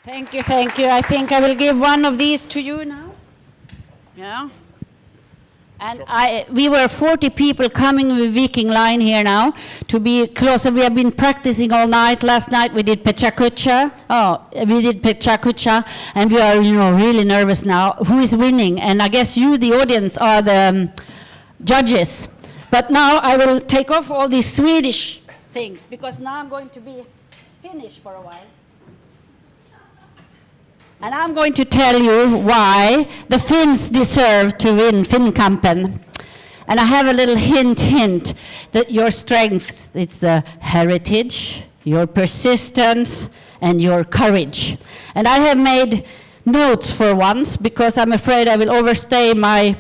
Thank you, thank you. I think I will give one of these to you now. Yeah. And we were 40 people coming with Viking line here now to be closer. We have been practicing all night. Last night we did Pechakucha. And we are, really nervous now. Who is winning? And I guess you, the audience, are the judges. But now I will take off all these Swedish things because now I'm going to be Finnish for a while. And I'm going to tell you why the Finns deserve to win Finnkampen. And I have a little hint that your strengths, it's the heritage, your persistence, and your courage. And I have made notes for once because I'm afraid I will overstay my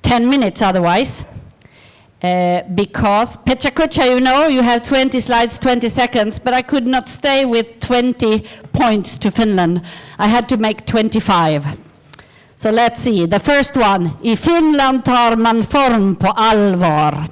10 minutes otherwise. Because Pechakucha, you have 20 slides, 20 seconds, but I could not stay with 20 points to Finland. I had to make 25. So let's see. The first one. I Finland tar man form på allvar.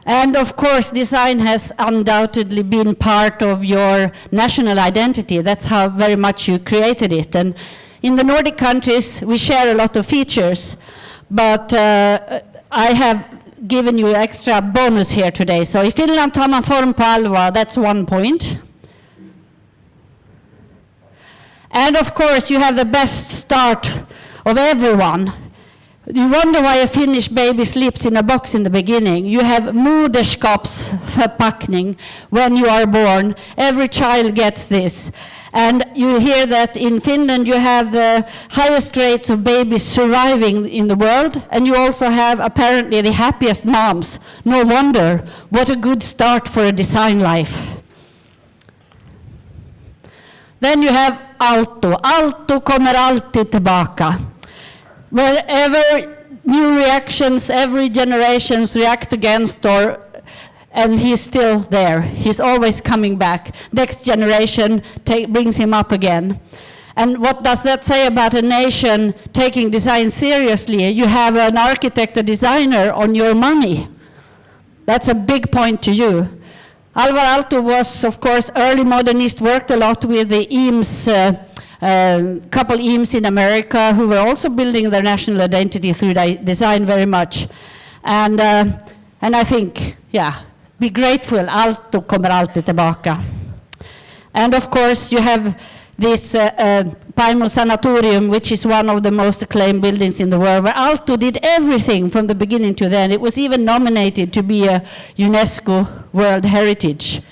And of course, design has undoubtedly been part of your national identity. That's how very much you created it. And in the Nordic countries, we share a lot of features, but I have given you extra bonus here today. So I Finland tar man form på allvar, that's 1 point. And of course you have the best start of everyone. You wonder why a Finnish baby sleeps in a box in the beginning. You have moderskapsförpackning when you are born. Every child gets this. And you hear that in Finland you have the highest rates of babies surviving in the world, and you also have apparently the happiest moms. No wonder. What a good start for a design life. Then you have Alto. Alto kommer alltid tillbaka. Wherever new reactions, every generations react against and he's still there. He's always coming back. Next generation brings him up again. And what does that say about a nation taking design seriously? You have an architect, a designer on your money. That's a big point to you. Alvar Aalto was, of course, early modernist, worked a lot with the Eames, couple Eames in America who were also building their national identity through design very much. And I think, be grateful, Aalto kommer alltid tillbaka. And of course you have this Paimo Sanatorium, which is one of the most acclaimed buildings in the world, where Aalto did everything from the beginning to the end. It was even nominated to be a UNESCO World Heritage.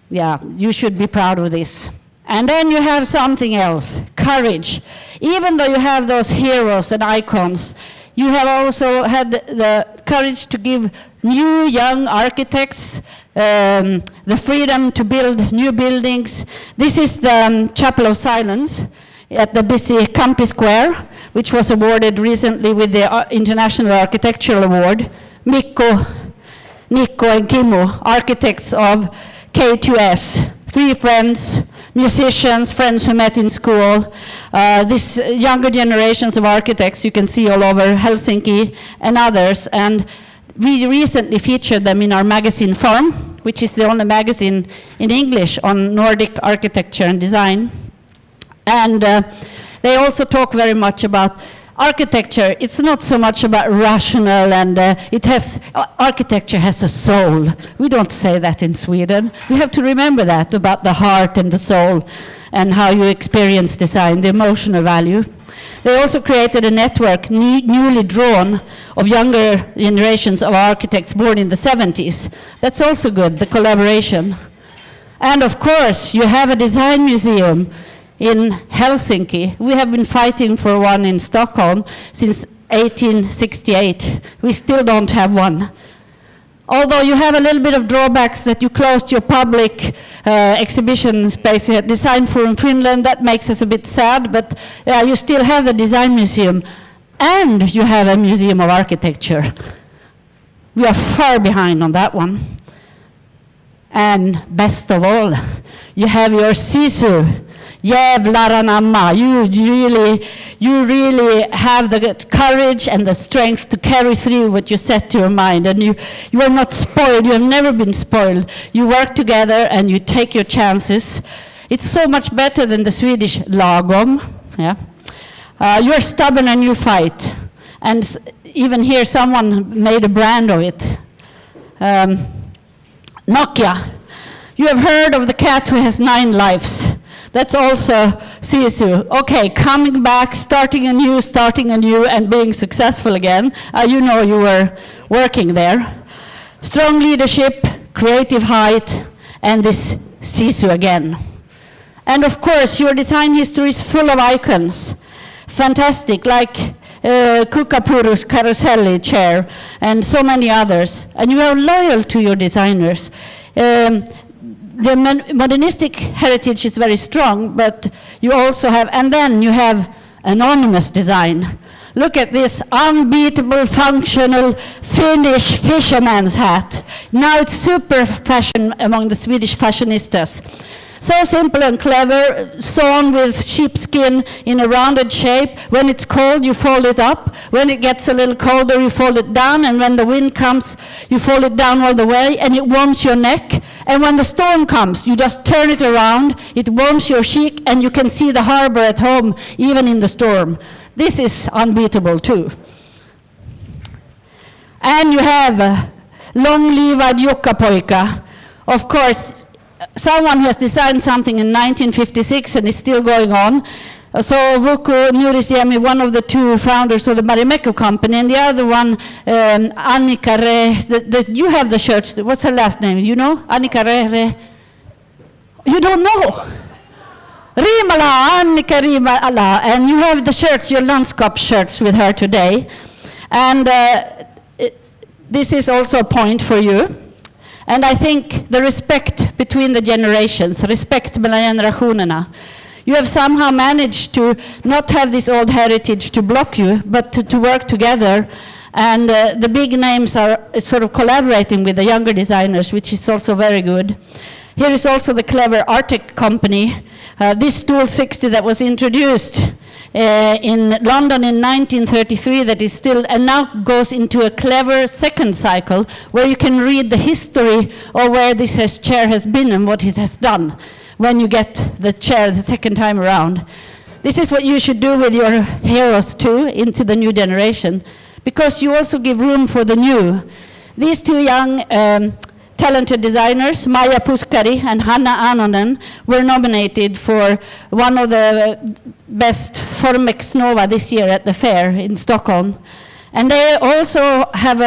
Yeah, you should be proud of this. And then you have something else, courage. Even though you have those heroes and icons, you have also had the courage to give new young architects the freedom to build new buildings. This is the Chapel of Silence at the busy Campi Square, which was awarded recently with the International Architectural Award. Mikko, Nico and Kimmo, architects of K2S, 3 friends, musicians, friends who met in school. These younger generations of architects you can see all over Helsinki and others. And we recently featured them in our magazine Forum, which is the only magazine in English on Nordic architecture and design. And they also talk very much about architecture. It's not so much about rational, and architecture has a soul. We don't say that in Sweden. We have to remember that about the heart and the soul and how you experience design, the emotional value. They also created a network newly drawn of younger generations of architects born in the 70s. That's also good, the collaboration. And of course, you have a design museum in Helsinki. We have been fighting for one in Stockholm since 1868. We still don't have one. Although you have a little bit of drawbacks that you closed your public exhibition space at DESIGNFORUM Finland. That makes us a bit sad, but you still have the design museum and you have a museum of architecture. We are far behind on that one. And best of all, you have your Sisu. Jävlar anamma, you really have the courage and the strength to carry through what you set to your mind, and you are not spoiled. You have never been spoiled. You work together and you take your chances. It's so much better than the Swedish lagom. Yeah. You're stubborn and you fight. And even here someone made a brand of it. Nokia. You have heard of the cat who has 9 lives. That's also Sisu. Okay, coming back, starting anew, and being successful again. You know you were working there. Strong leadership, creative height, and this Sisu again. And of course, your design history is full of icons. Fantastic, like Kukapuru's Caroselli chair, and so many others. And you are loyal to your designers. The modernistic heritage is very strong, but you also have, and then you have anonymous design. Look at this unbeatable, functional Finnish fisherman's hat. Now it's super fashion among the Swedish fashionistas. So simple and clever, sewn with sheepskin in a rounded shape. When it's cold, you fold it up. When it gets a little colder, you fold it down. And when the wind comes, you fold it down all the way, and it warms your neck. And when the storm comes, you just turn it around. It warms your cheek, and you can see the harbor at home, even in the storm. This is unbeatable, too. And you have long-livad Jukka-poika. Of course, someone has designed something in 1956 and is still going on. So Vuku Nurisjärvi, one of the 2 founders of the Marimekko company, and the other one, Annika Re. You have the shirts. What's her last name? You know? Annika Re. You don't know? Rimala, Annika Rimala. And you have the shirts, your landskap shirts with her today. And this is also a point for you. And I think the respect between the generations, respect mellan generationerna. You have somehow managed to not have this old heritage to block you, but to work together. And the big names are sort of collaborating with the younger designers, which is also very good. Here is also the clever Artec company. This Stool 60 that was introduced in London in 1933 that is still, and now goes into a clever second cycle where you can read the history of where this chair has been and what it has done when you get the chair the second time around. This is what you should do with your heroes too, into the new generation, because you also give room for the new. These 2 young talented designers, Maija Puskari and Hanna Anonen, were nominated for one of the best Formex Nova this year at the fair in Stockholm. And they also have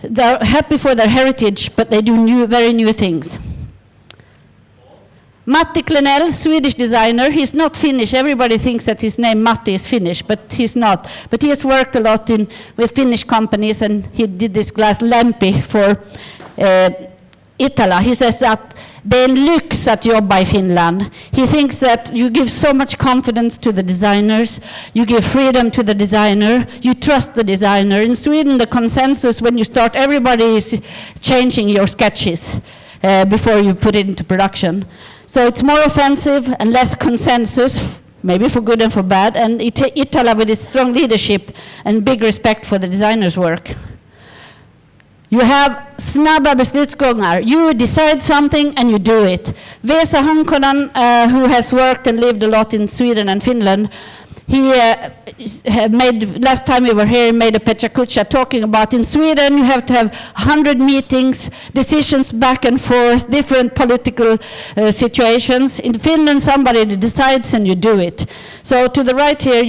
they're happy for their heritage, but they do very new things. Matti Klenell, Swedish designer. He's not Finnish. Everybody thinks that his name Matti is Finnish, but he's not. But he has worked a lot with Finnish companies, and he did this glass Lempi for Itala. He says that det är en lyx att jobba i Finland. He thinks that you give so much confidence to the designers, you give freedom to the designer, you trust the designer. In Sweden, the consensus when you start, everybody is changing your sketches before you put it into production. So it's more offensive and less consensus, maybe for good and for bad, and Itala with its strong leadership and big respect for the designer's work. You have snabba beslutsgångar. You decide something and you do it. Vesa Honkonen, who has worked and lived a lot in Sweden and Finland, he made, last time we were here, he made a Pechakucha talking about in Sweden you have to have 100 meetings, decisions back and forth, different political situations. In Finland somebody decides and you do it. So to the right here,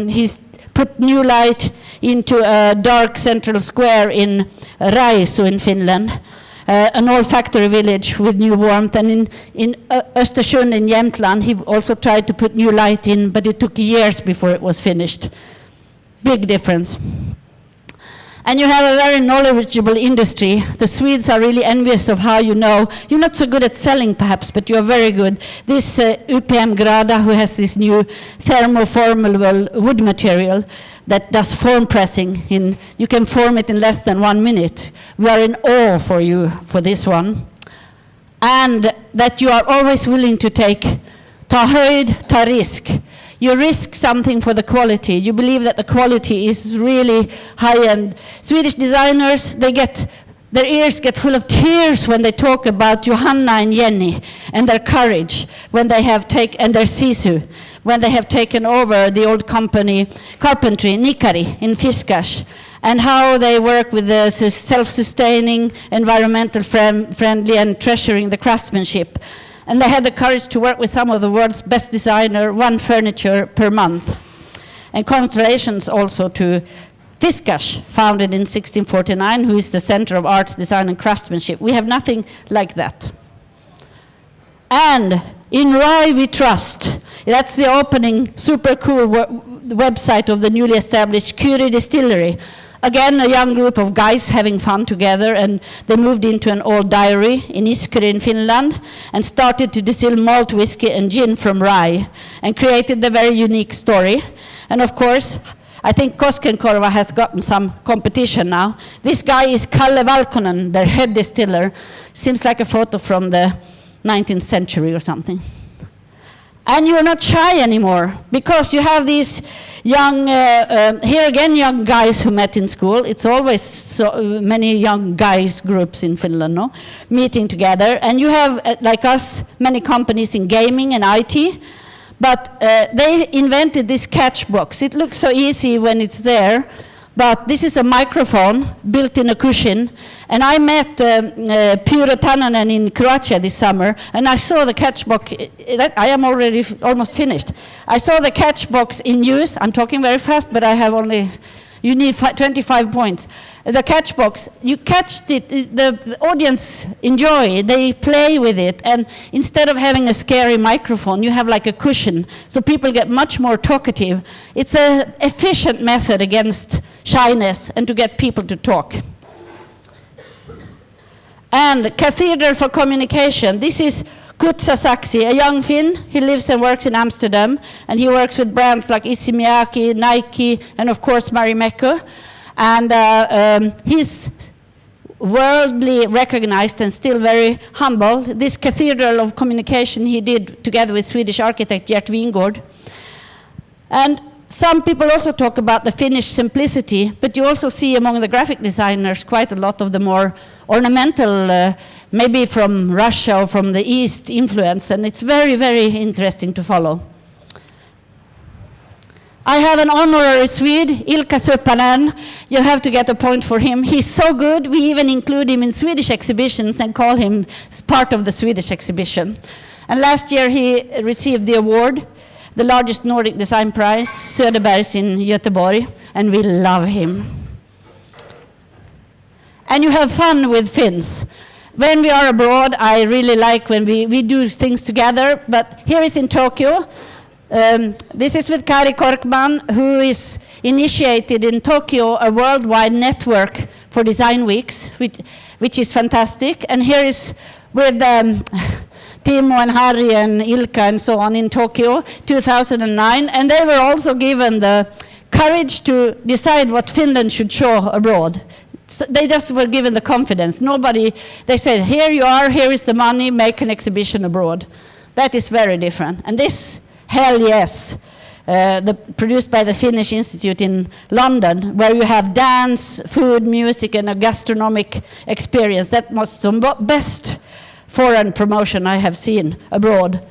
he's put new light into a dark central square in Raisu in Finland, an old factory village with new warmth. And in Östersund in Jämtland, he also tried to put new light in, but it took years before it was finished. Big difference. And you have a very knowledgeable industry. The Swedes are really envious of how you know. You're not so good at selling perhaps, but you're very good. This UPM Grada, who has this new thermoformable wood material that does form pressing. You can form it in less than 1 minute. We are in awe for you for this one. And that you are always willing to ta höjd, ta risk. You risk something for the quality. You believe that the quality is really high-end. Swedish designers, they get their ears get full of tears when they talk about Johanna and Jenny and their courage when they have and their sisu, when they have taken over the old company, carpentry, Nikari in Fiskars, and how they work with the self-sustaining, environmental friendly and treasuring the craftsmanship. And they had the courage to work with some of the world's best designer, one furniture per month. And congratulations also to Fiskars, founded in 1649, who is the center of arts, design and craftsmanship. We have nothing like that. And in Rye we trust. That's the opening super cool website of the newly established Curie Distillery. Again, a young group of guys having fun together, and they moved into an old dairy in Iskari in Finland and started to distill malt whiskey and gin from rye and created a very unique story. And of course, I think Koskenkorva has gotten some competition now. This guy is Kalle Valkonen, their head distiller. Seems like a photo from the 19th century or something. And you're not shy anymore, because you have these young, here again, young guys who met in school. It's always so many young guys groups in Finland, no? Meeting together. And you have, like us, many companies in gaming and IT. But they invented this catch box. It looks so easy when it's there. But this is a microphone built in a cushion. And I met Pyro Tananen in Croatia this summer, and I saw the catch box. I am already almost finished. I saw the catch box in use. I'm talking very fast, but I have only, you need 25 points. The catch box, you catch it, the audience enjoy, they play with it, and instead of having a scary microphone, you have like a cushion, so people get much more talkative. It's an efficient method against shyness and to get people to talk. And Cathedral for Communication. This is Kutsa Saksi, a young Finn. He lives and works in Amsterdam, and he works with brands like Issey-Miyake, Nike, and of course Marimekko. And he's worldly recognized and still very humble. This Cathedral of Communication he did together with Swedish architect Gert Wingård. And some people also talk about the Finnish simplicity, but you also see among the graphic designers quite a lot of the more ornamental, maybe from Russia or from the East influence, and it's very, very interesting to follow. I have an honorary Swede, Ilkka Suppanen. You have to get a point for him. He's so good, we even include him in Swedish exhibitions and call him part of the Swedish exhibition. And last year he received the award, the largest Nordic design prize, Söderbergs in Göteborg, and we love him. And you have fun with Finns. When we are abroad, I really like when we do things together, but here is in Tokyo. This is with Kari Korkman, who is initiated in Tokyo a worldwide network for design weeks, which is fantastic. And here is with Timo and Harry and Ilka and so on in Tokyo, 2009. And they were also given the courage to decide what Finland should show abroad. So they just were given the confidence. They said, here you are, here is the money, make an exhibition abroad. That is very different. And this, hell yes, produced by the Finnish Institute in London, where you have dance, food, music, and a gastronomic experience. That was the best foreign promotion I have seen abroad.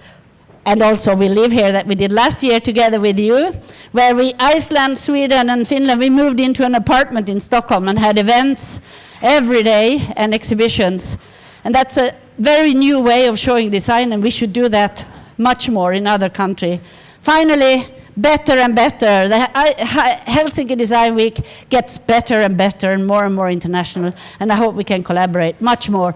And also we live here, that we did last year together with you, where Iceland, Sweden, and Finland, we moved into an apartment in Stockholm and had events every day and exhibitions. And that's a very new way of showing design, and we should do that much more in other countries. Finally, better and better. The Helsinki Design Week gets better and better and more international, and I hope we can collaborate much more.